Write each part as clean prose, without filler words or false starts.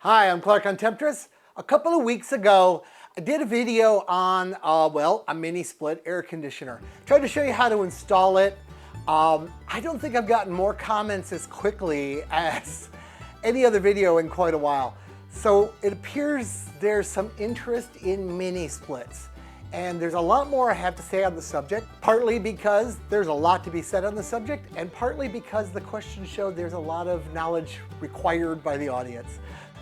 Hi, I'm Clark on Temptress. A couple of weeks ago, I did a video on, a MiniSplit air conditioner. Tried to show you how to install it. I don't think I've gotten more comments as quickly as any other video in quite a while. So it appears there's some interest in mini splits. And there's a lot more I have to say on the subject, partly because there's a lot to be said on the subject, and partly because the question showed there's a lot of knowledge required by the audience.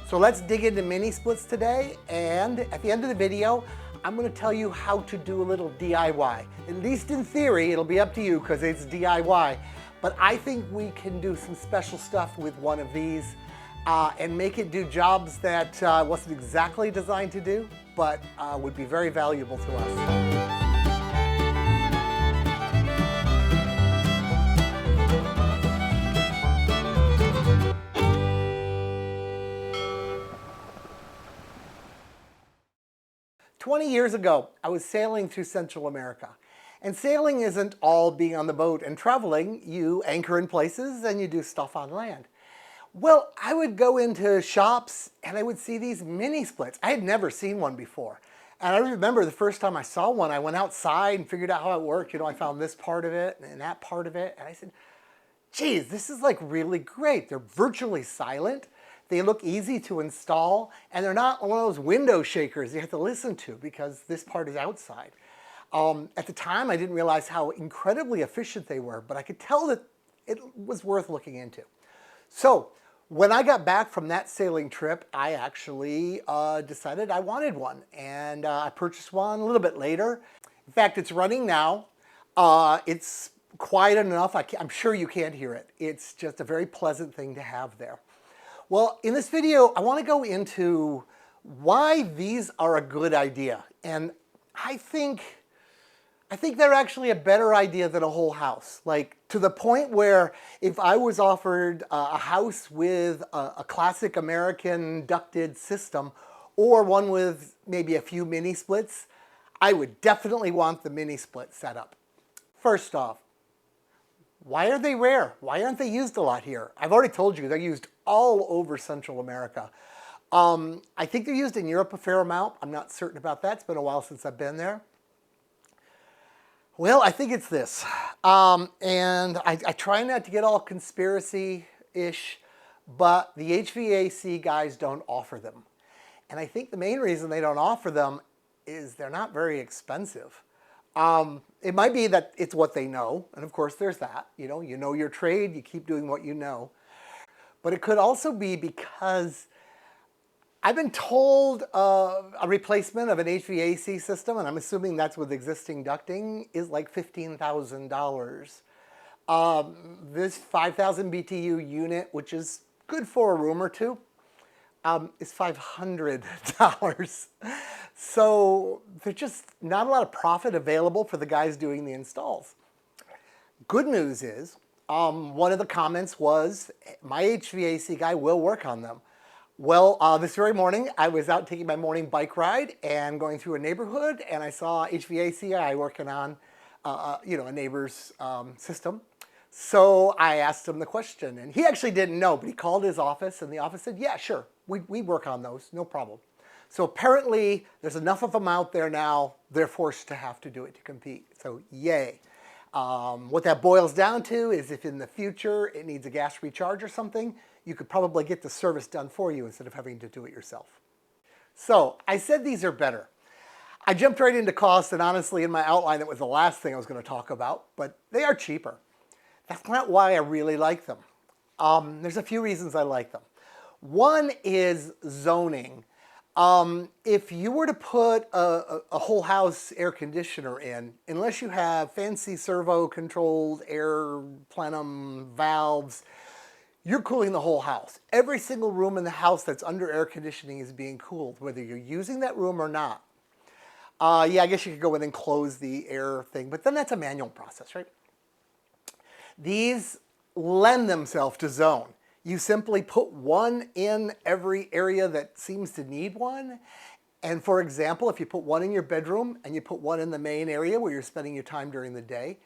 So let's dig into mini splits today, and at the end of the video, I'm going to tell you how to do a little DIY. At least in theory, it'll be up to you because it's DIY, but I think we can do some special stuff with one of these and make it do jobs that wasn't exactly designed to do, but would be very valuable to us. 20 years ago, I was sailing through Central America. And sailing isn't all being on the boat and traveling. You anchor in places and you do stuff on land. Well, I would go into shops and I would see these mini splits. I had never seen one before. And I remember the first time I saw one, I went outside and figured out how it worked. You know, I found this part of it and that part of it. And I said, geez, this is like really great. They're virtually silent. They look easy to install, and they're not one of those window shakers you have to listen to because this part is outside. At the time, I didn't realize how incredibly efficient they were, but I could tell that it was worth looking into. So when I got back from that sailing trip, I actually decided I wanted one, and I purchased one a little bit later. In fact, it's running now. It's quiet enough. I'm sure you can't hear it. It's just a very pleasant thing to have there. Well, in this video, I want to go into why these are a good idea. And I think they're actually a better idea than a whole house. Like, to the point where if I was offered a house with a classic American ducted system or one with maybe a few mini splits, I would definitely want the mini split setup. First off, why are they rare? Why aren't they used a lot here? I've already told you they're used all over Central America. I think they're used in Europe a fair amount. I'm not certain about that. It's been a while since I've been there. Well, I think it's this. And I try not to get all conspiracy-ish, but the HVAC guys don't offer them. And I think the main reason they don't offer them is they're not very expensive. It might be that it's what they know, and of course there's that. You know your trade, you keep doing what you know. But it could also be because I've been told a replacement of an HVAC system, and I'm assuming that's with existing ducting, is like $15,000. This 5,000 BTU unit, which is good for a room or two, is $500. So there's just not a lot of profit available for the guys doing the installs. Good news is, one of the comments was, my HVAC guy will work on them. Well, this very morning, I was out taking my morning bike ride and going through a neighborhood, and I saw HVAC guy working on, a neighbor's system. So I asked him the question, and he actually didn't know, but he called his office, and the office said, yeah, sure, we work on those, no problem. So apparently, there's enough of them out there now, they're forced to have to do it to compete. So yay. What that boils down to is if in the future it needs a gas recharge or something, you could probably get the service done for you instead of having to do it yourself. So I said these are better. I jumped right into cost, and honestly in my outline it was the last thing I was going to talk about, but they are cheaper. That's not why I really like them. There's a few reasons I like them. One is zoning. If you were to put a whole house air conditioner in, unless you have fancy servo-controlled air plenum valves, you're cooling the whole house. Every single room in the house that's under air conditioning is being cooled, whether you're using that room or not. Yeah, I guess you could go in and close the air thing, but then that's a manual process, right? These lend themselves to zone. You simply put one in every area that seems to need one. And for example, if you put one in your bedroom and you put one in the main area where you're spending your time during the day,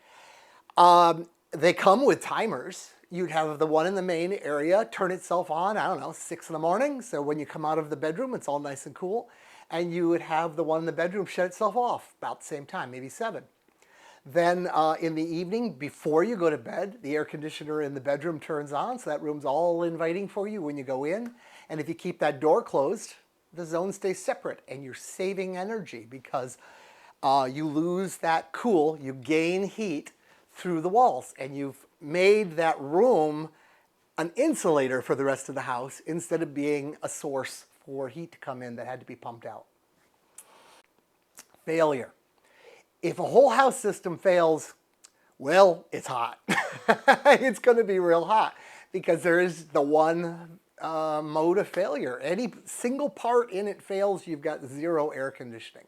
they come with timers. You'd have the one in the main area turn itself on, I don't know, 6 in the morning. So when you come out of the bedroom, it's all nice and cool. And you would have the one in the bedroom shut itself off about the same time, maybe 7. Then in the evening, before you go to bed, the air conditioner in the bedroom turns on, so that room's all inviting for you when you go in. And if you keep that door closed, the zone stays separate, and you're saving energy because you lose that cool, you gain heat through the walls, and you've made that room an insulator for the rest of the house instead of being a source for heat to come in that had to be pumped out. Failure. If a whole house system fails, well, it's hot. It's going to be real hot because there is the one mode of failure. Any single part in it fails, you've got 0 air conditioning.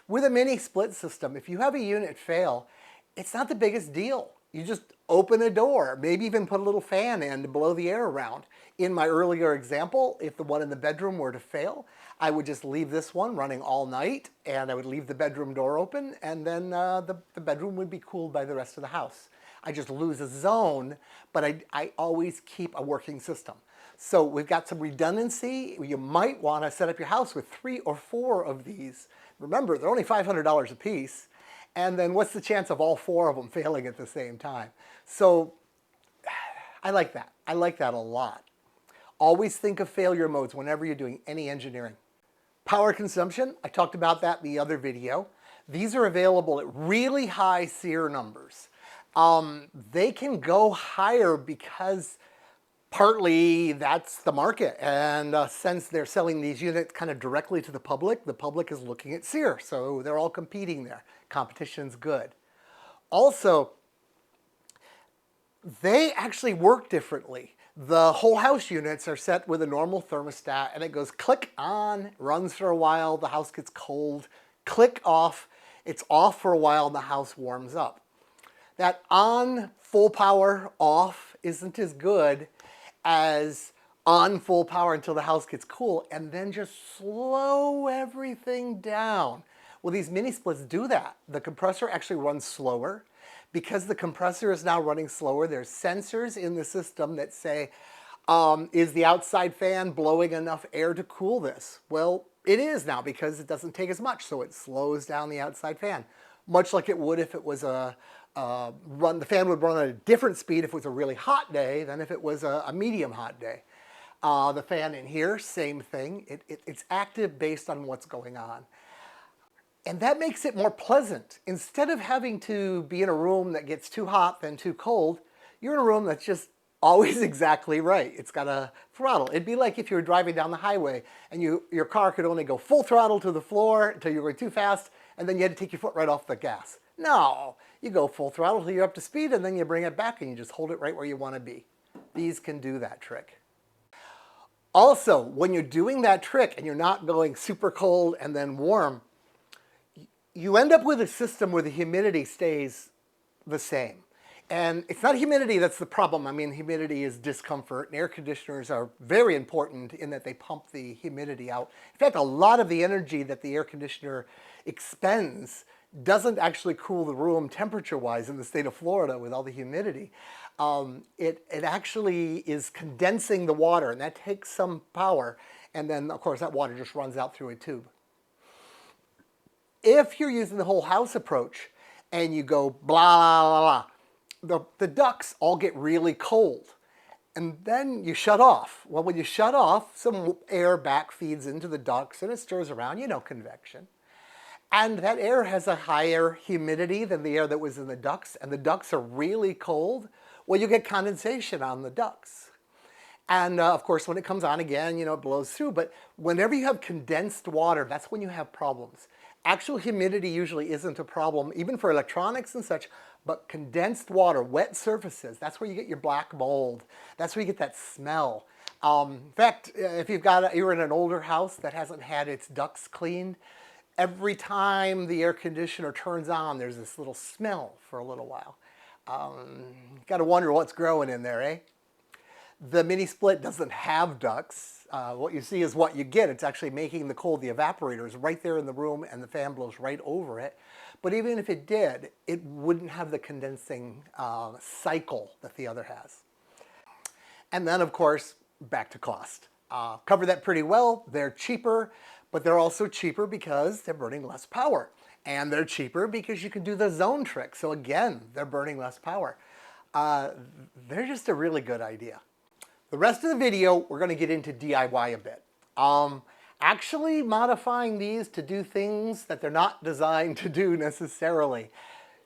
With a mini split system, if you have a unit fail, it's not the biggest deal. You just open a door, maybe even put a little fan in to blow the air around. In my earlier example, if the one in the bedroom were to fail, I would just leave this one running all night, and I would leave the bedroom door open, and then the bedroom would be cooled by the rest of the house. I just lose a zone, but I always keep a working system. So we've got some redundancy. You might want to set up your house with 3 or 4 of these. Remember, they're only $500 a piece. And then what's the chance of all 4 of them failing at the same time? So I like that. I like that a lot. Always think of failure modes whenever you're doing any engineering. Power consumption, I talked about that in the other video. These are available at really high SEER numbers. They can go higher because partly that's the market, and since they're selling these units kind of directly to the public is looking at SEER, so they're all competing there. Competition's good. Also, they actually work differently. The whole house units are set with a normal thermostat, and it goes click on, runs for a while, the house gets cold, click off, it's off for a while, and the house warms up. That on full power off isn't as good as on full power until the house gets cool, and then just slow everything down. Well, these mini splits do that. The compressor actually runs slower. Because the compressor is now running slower, there's sensors in the system that say, is the outside fan blowing enough air to cool this? Well, it is now because it doesn't take as much, so it slows down the outside fan. Much like it would if it was the fan would run at a different speed if it was a really hot day than if it was a medium hot day. The fan in here, same thing. It's active based on what's going on. And that makes it more pleasant. Instead of having to be in a room that gets too hot then too cold, you're in a room that's just always exactly right. It's got a throttle. It'd be like if you were driving down the highway and your car could only go full throttle to the floor until you were too fast, and then you had to take your foot right off the gas. No, you go full throttle till you're up to speed, and then you bring it back and you just hold it right where you want to be. These can do that trick. Also, when you're doing that trick and you're not going super cold and then warm, you end up with a system where the humidity stays the same. And it's not humidity that's the problem. I mean, humidity is discomfort, and air conditioners are very important in that they pump the humidity out. In fact, a lot of the energy that the air conditioner expends doesn't actually cool the room temperature-wise in the state of Florida with all the humidity. It actually is condensing the water, and that takes some power. And then, of course, that water just runs out through a tube. If you're using the whole house approach and you go blah, blah, blah, the ducts all get really cold. And then you shut off. Well, when you shut off, some air back feeds into the ducts and it stirs around, you know, convection. And that air has a higher humidity than the air that was in the ducts, and the ducts are really cold. Well, you get condensation on the ducts. And of course, when it comes on again, you know, it blows through. But whenever you have condensed water, that's when you have problems. Actual humidity usually isn't a problem, even for electronics and such, but condensed water, wet surfaces, that's where you get your black mold. That's where you get that smell. In fact, if you're in an older house that hasn't had its ducts cleaned, every time the air conditioner turns on, there's this little smell for a little while. Got to wonder what's growing in there, eh? The mini split doesn't have ducts. What you see is what you get. It's actually making the cold. The evaporator is right there in the room and the fan blows right over it. But even if it did, it wouldn't have the condensing cycle that the other has. And then, of course, back to cost. Cover that pretty well. They're cheaper, but they're also cheaper because they're burning less power. And they're cheaper because you can do the zone trick. So again, they're burning less power. They're just a really good idea. The rest of the video, we're going to get into DIY a bit. Actually modifying these to do things that they're not designed to do necessarily.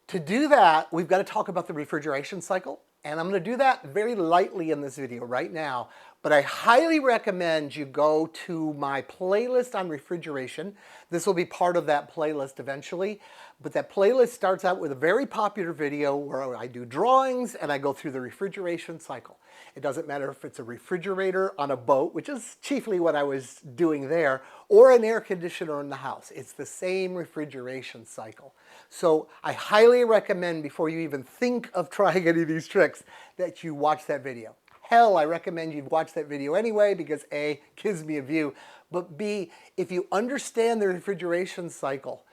To do that, we've got to talk about the refrigeration cycle. And I'm going to do that very lightly in this video right now. But I highly recommend you go to my playlist on refrigeration. This will be part of that playlist eventually. But that playlist starts out with a very popular video where I do drawings and I go through the refrigeration cycle. It doesn't matter if it's a refrigerator on a boat, which is chiefly what I was doing there, or an air conditioner in the house. It's the same refrigeration cycle. So I highly recommend, before you even think of trying any of these tricks, that you watch that video. Hell, I recommend you watch that video anyway because A, gives me a view, but B, if you understand the refrigeration cycle,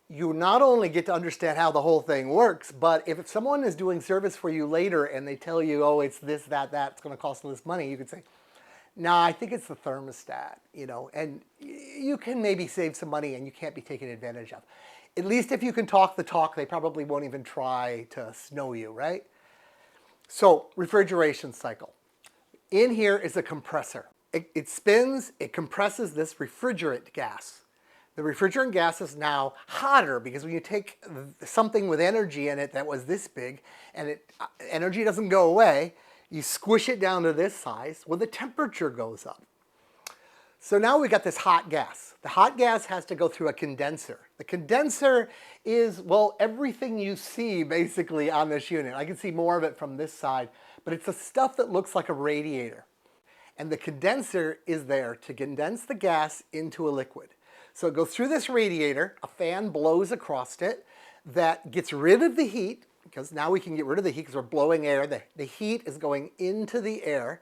you not only get to understand how the whole thing works, but if someone is doing service for you later and they tell you, oh, it's this, that, it's going to cost this money, you could say, nah, I think it's the thermostat, and you can maybe save some money and you can't be taken advantage of. At least if you can talk the talk, they probably won't even try to snow you, right? So, refrigeration cycle. In here is a compressor. It spins, it compresses this refrigerant gas. The refrigerant gas is now hotter because when you take something with energy in it that was this big and energy doesn't go away, you squish it down to this size, well, the temperature goes up. So now we got this hot gas. The hot gas has to go through a condenser. The condenser is, well, everything you see basically on this unit. I can see more of it from this side, but it's the stuff that looks like a radiator. And the condenser is there to condense the gas into a liquid. So it goes through this radiator, a fan blows across it that gets rid of the heat, because now we can get rid of the heat because we're blowing air. The heat is going into the air,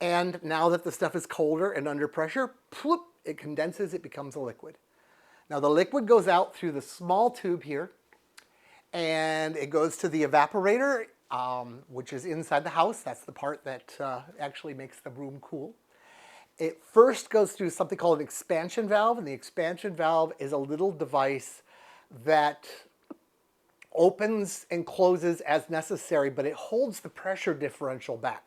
and now that the stuff is colder and under pressure, ploop, it condenses, it becomes a liquid. Now the liquid goes out through the small tube here, and it goes to the evaporator, which is inside the house. That's the part that actually makes the room cool. It first goes through something called an expansion valve, and the expansion valve is a little device that opens and closes as necessary, but it holds the pressure differential back.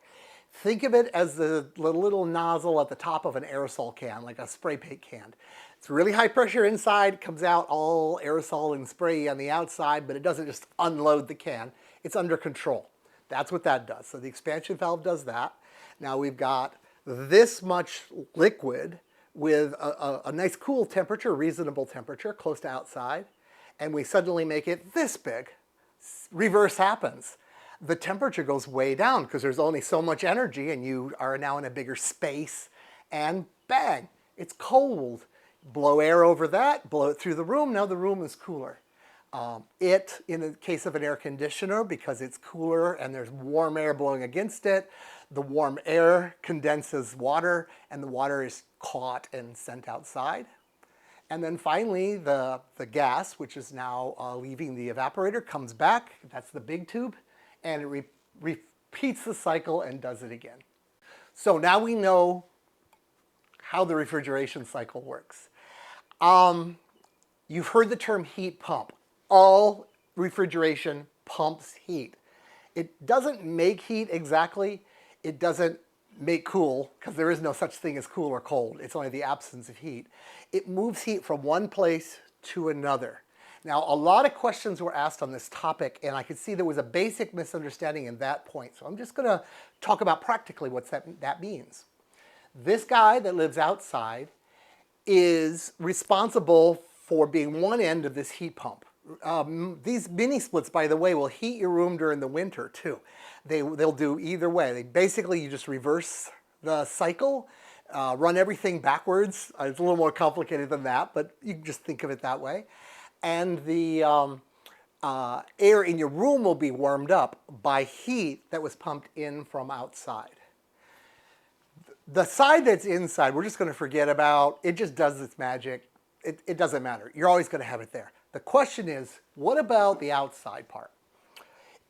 Think of it as the little nozzle at the top of an aerosol can, like a spray paint can. It's really high pressure inside, comes out all aerosol and spray on the outside, but it doesn't just unload the can. It's under control. That's what that does. So the expansion valve does that. Now we've got this much liquid with a nice cool temperature, reasonable temperature, close to outside, and we suddenly make it this big. Reverse happens. The temperature goes way down because there's only so much energy and you are now in a bigger space, and bang, it's cold. Blow air over that, blow it through the room, now the room is cooler. In the case of an air conditioner, because it's cooler and there's warm air blowing against it, the warm air condenses water and the water is caught and sent outside. And then finally, the gas, which is now leaving the evaporator, comes back. That's the big tube, and it repeats the cycle and does it again. So now we know how the refrigeration cycle works. You've heard the term heat pump. All refrigeration pumps heat. It doesn't make heat exactly. It doesn't make cool, because there is no such thing as cool or cold. It's only the absence of heat. It moves heat from one place to another. Now, a lot of questions were asked on this topic, and I could see there was a basic misunderstanding in that point. So I'm just going to talk about practically what that means. This guy that lives outside is responsible for being one end of this heat pump. These mini splits, by the way, will heat your room during the winter too. They'll do either way. Basically, you just reverse the cycle, run everything backwards. It's a little more complicated than that, but you can just think of it that way. And the air in your room will be warmed up by heat that was pumped in from outside. The side that's inside, we're just going to forget about. It just does its magic. It doesn't matter. You're always going to have it there. The question is, what about the outside part?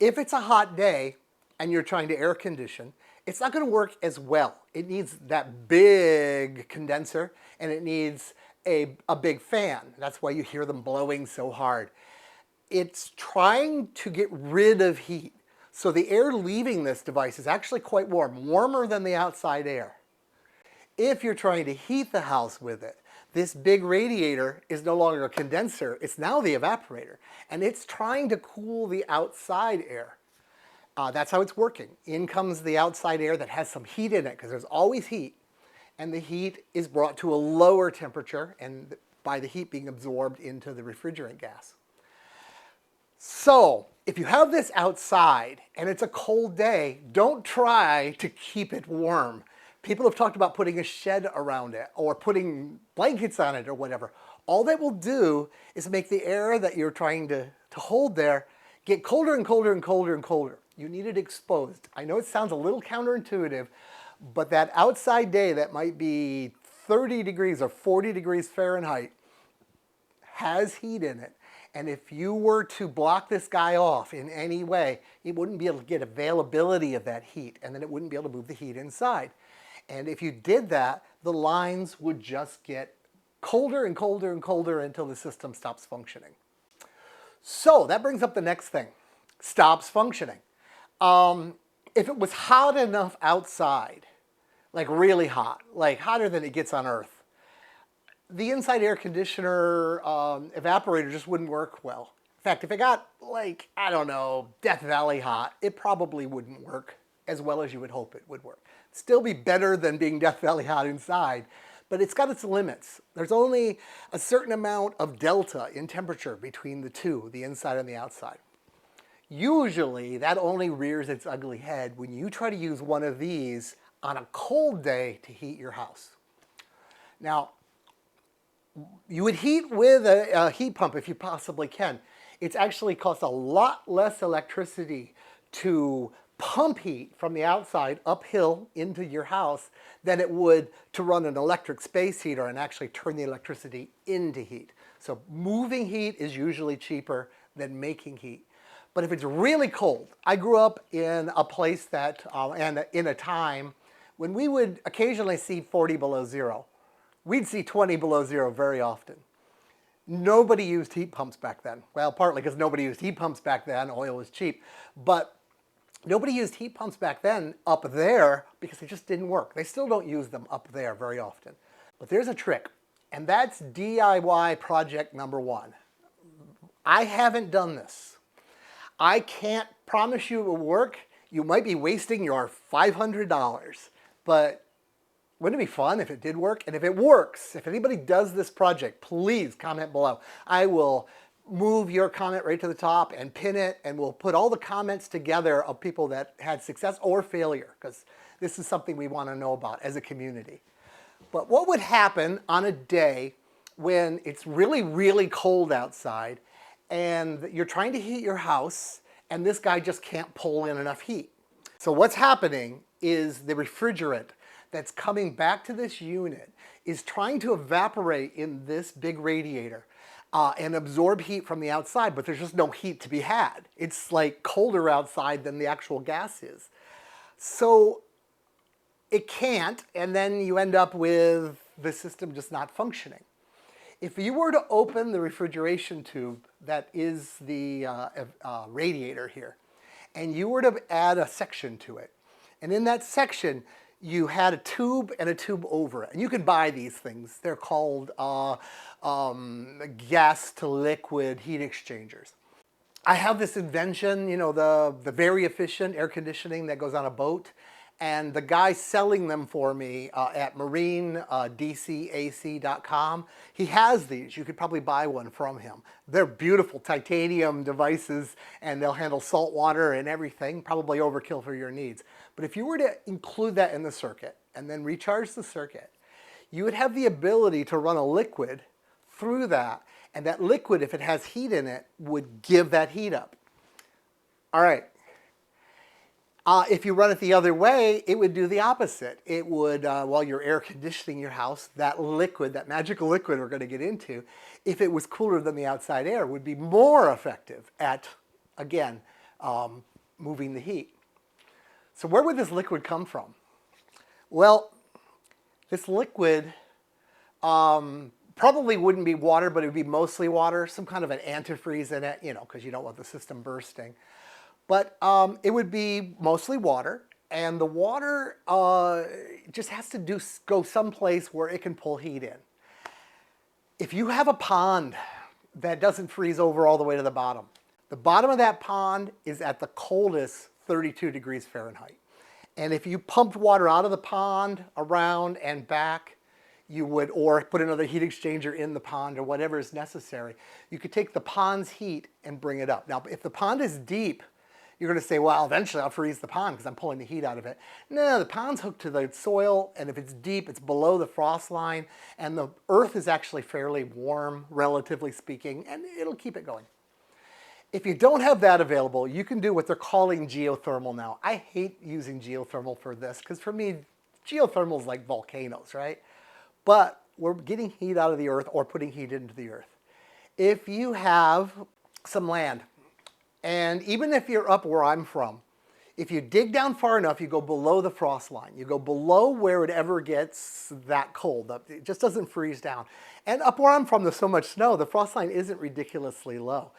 If it's a hot day and you're trying to air condition, it's not going to work as well. It needs that big condenser, and it needs a big fan. That's why you hear them blowing so hard. It's trying to get rid of heat. So the air leaving this device is actually quite warm, warmer than the outside air. If you're trying to heat the house with it, this big radiator is no longer a condenser, it's now the evaporator, and it's trying to cool the outside air. That's how it's working. In comes the outside air that has some heat in it, because there's always heat, and the heat is brought to a lower temperature, and by the heat being absorbed into the refrigerant gas. So, if you have this outside and it's a cold day, don't try to keep it warm. People have talked about putting a shed around it or putting blankets on it or whatever. All that will do is make the air that you're trying to hold there get colder and colder and colder and colder. You need it exposed. I know it sounds a little counterintuitive, but that outside day that might be 30 degrees or 40 degrees Fahrenheit has heat in it. And if you were to block this guy off in any way, it wouldn't be able to get availability of that heat, and then it wouldn't be able to move the heat inside. And if you did that, the lines would just get colder and colder and colder until the system stops functioning. So that brings up the next thing. Stops functioning. If it was hot enough outside, like really hot, like hotter than it gets on Earth, the inside air conditioner evaporator just wouldn't work well. In fact, if it got like, I don't know, Death Valley hot, it probably wouldn't work as well as you would hope it would work. Still be better than being Death Valley hot inside, but it's got its limits. There's only a certain amount of delta in temperature between the two, the inside and the outside. Usually that only rears its ugly head when you try to use one of these on a cold day to heat your house. Now, you would heat with a heat pump if you possibly can. It's actually costs a lot less electricity to pump heat from the outside uphill into your house than it would to run an electric space heater and actually turn the electricity into heat. So moving heat is usually cheaper than making heat. But if it's really cold, I grew up in a place that, and in a time when we would occasionally see 40 below zero. We'd see 20 below zero very often. Nobody used heat pumps back then. Well, partly because nobody used heat pumps back then, oil was cheap, but nobody used heat pumps back then up there because they just didn't work. They still don't use them up there very often. But there's a trick, and that's DIY project number one. I haven't done this. I can't promise you it will work. You might be wasting your $500, but wouldn't it be fun if it did work? And if it works, if anybody does this project, please comment below. I will move your comment right to the top and pin it, and we'll put all the comments together of people that had success or failure, because this is something we want to know about as a community. But what would happen on a day when it's really, really cold outside and you're trying to heat your house and this guy just can't pull in enough heat? So what's happening is the refrigerant that's coming back to this unit is trying to evaporate in this big radiator and absorb heat from the outside, but there's just no heat to be had. It's like colder outside than the actual gas is. So it can't, and then you end up with the system just not functioning. If you were to open the refrigeration tube that is the radiator here, and you were to add a section to it, and in that section you had a tube and a tube over it. And you can buy these things. They're called gas to liquid heat exchangers. I have this invention, you know, the very efficient air conditioning that goes on a boat. And the guy selling them for me at MarineDCAC.com, he has these. You could probably buy one from him. They're beautiful titanium devices, and they'll handle salt water and everything, probably overkill for your needs. But if you were to include that in the circuit and then recharge the circuit, you would have the ability to run a liquid through that, and that liquid, if it has heat in it, would give that heat up. All right. If you run it the other way, it would do the opposite. It would, while you're air conditioning your house, that liquid, that magical liquid we're going to get into, if it was cooler than the outside air, would be more effective at, again, moving the heat. So where would this liquid come from? Well, this liquid probably wouldn't be water, but it would be mostly water, some kind of an antifreeze in it, you know, because you don't want the system bursting. But it would be mostly water, and the water just has to go someplace where it can pull heat in. If you have a pond that doesn't freeze over all the way to the bottom of that pond is at the coldest 32 degrees Fahrenheit. And if you pumped water out of the pond, around and back, you would, or put another heat exchanger in the pond or whatever is necessary, you could take the pond's heat and bring it up. Now, if the pond is deep, you're going to say, well, eventually I'll freeze the pond because I'm pulling the heat out of it. No, the pond's hooked to the soil, and if it's deep, it's below the frost line, and the earth is actually fairly warm, relatively speaking, and it'll keep it going. If you don't have that available, you can do what they're calling geothermal now. I hate using geothermal for this because for me, geothermal is like volcanoes, right? But we're getting heat out of the earth or putting heat into the earth. If you have some land, and even if you're up where I'm from, if you dig down far enough, you go below the frost line. You go below where it ever gets that cold. It just doesn't freeze down. And up where I'm from, there's so much snow, the frost line isn't ridiculously low.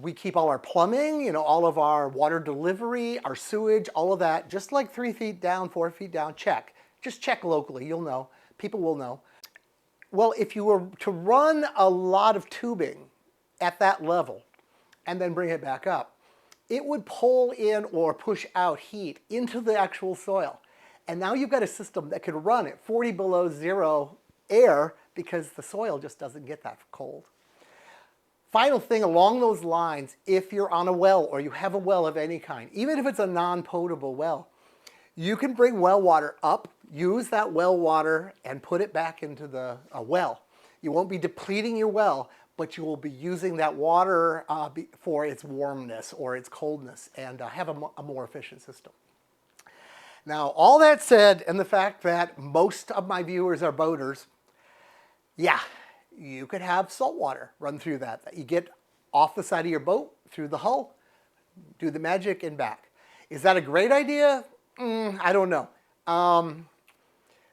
We keep all our plumbing, you know, all of our water delivery, our sewage, all of that, just like 3 feet down, 4 feet down, check. Just check locally, you'll know. People will know. Well, if you were to run a lot of tubing at that level and then bring it back up, it would pull in or push out heat into the actual soil. And now you've got a system that could run at 40 below zero air because the soil just doesn't get that cold. Final thing along those lines, if you're on a well or you have a well of any kind, even if it's a non-potable well, you can bring well water up, use that well water, and put it back into the well. You won't be depleting your well, but you will be using that water for its warmness or its coldness and have a more efficient system. Now, all that said, and the fact that most of my viewers are boaters, yeah, you could have salt water run through that. You get off the side of your boat, through the hull, do the magic and back. Is that a great idea? I don't know.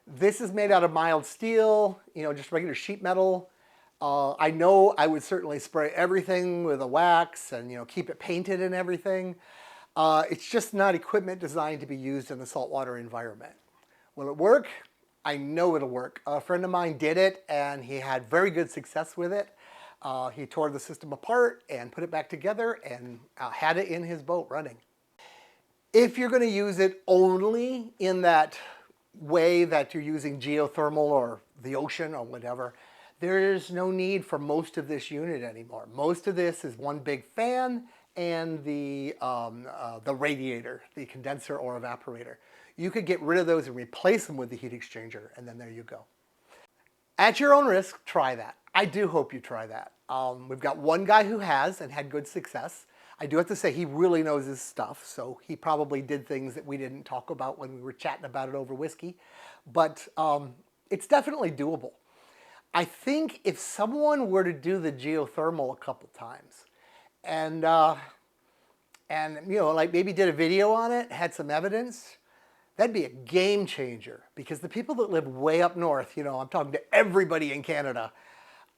This is made out of mild steel, you know, just regular sheet metal. I know I would certainly spray everything with a wax and, you know, keep it painted and everything. It's just not equipment designed to be used in the saltwater environment. Will it work? I know it'll work. A friend of mine did it and he had very good success with it. He tore the system apart and put it back together and had it in his boat running. If you're going to use it only in that way that you're using geothermal or the ocean or whatever, there's no need for most of this unit anymore. Most of this is one big fan and the radiator, the condenser or evaporator. You could get rid of those and replace them with the heat exchanger, and then there you go. At your own risk, try that. I do hope you try that. We've got one guy who has and had good success. I do have to say he really knows his stuff, so he probably did things that we didn't talk about when we were chatting about it over whiskey. But it's definitely doable. I think if someone were to do the geothermal a couple times and you know, like maybe did a video on it, had some evidence, that'd be a game changer because the people that live way up north, you know, I'm talking to everybody in Canada,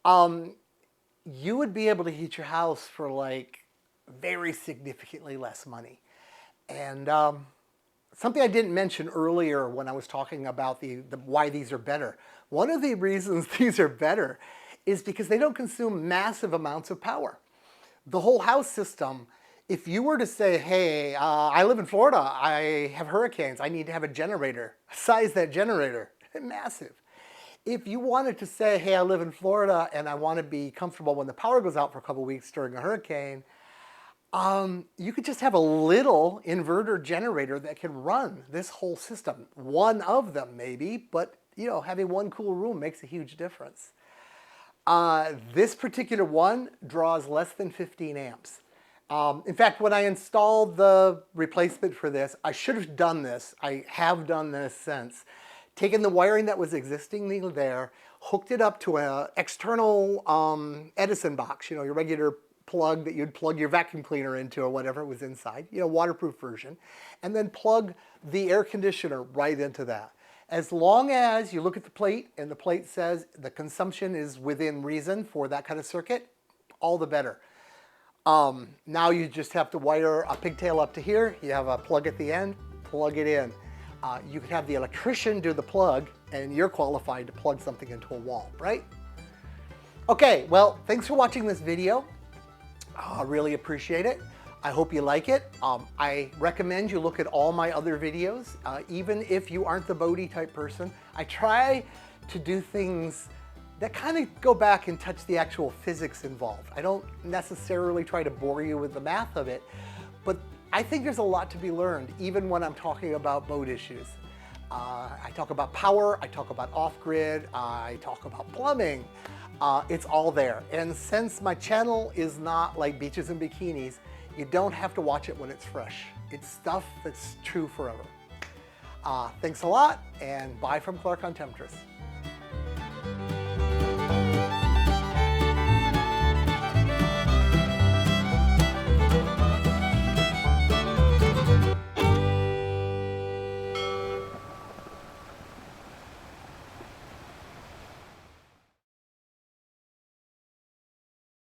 you would be able to heat your house for like very significantly less money. And something I didn't mention earlier when I was talking about why these are better. One of the reasons these are better is because they don't consume massive amounts of power. The whole house system, if you were to say, hey, I live in Florida, I have hurricanes, I need to have a generator, size that generator, massive. If you wanted to say, hey, I live in Florida and I want to be comfortable when the power goes out for a couple of weeks during a hurricane, you could just have a little inverter generator that can run this whole system. One of them maybe, but you know, having one cool room makes a huge difference. This particular one draws less than 15 amps. In fact, when I installed the replacement for this, I should have done this. I have done this since. Taken the wiring that was existing there, hooked it up to an external Edison box, you know, your regular plug that you'd plug your vacuum cleaner into or whatever was inside, waterproof version, and then plug the air conditioner right into that. As long as you look at the plate and the plate says the consumption is within reason for that kind of circuit, all the better. Now you just have to wire a pigtail up to here. You have a plug at the end, plug it in. You could have the electrician do the plug, and you're qualified to plug something into a wall, right? Okay, well, thanks for watching this video. I really appreciate it. I hope you like it. I recommend you look at all my other videos, even if you aren't the Bodhi type person. I try to do things that kind of go back and touch the actual physics involved. I don't necessarily try to bore you with the math of it, but I think there's a lot to be learned, even when I'm talking about boat issues. I talk about power, I talk about off-grid, I talk about plumbing. It's all there. And since my channel is not like beaches and bikinis, you don't have to watch it when it's fresh. It's stuff that's true forever. Thanks a lot, and bye from Clark on Temptress.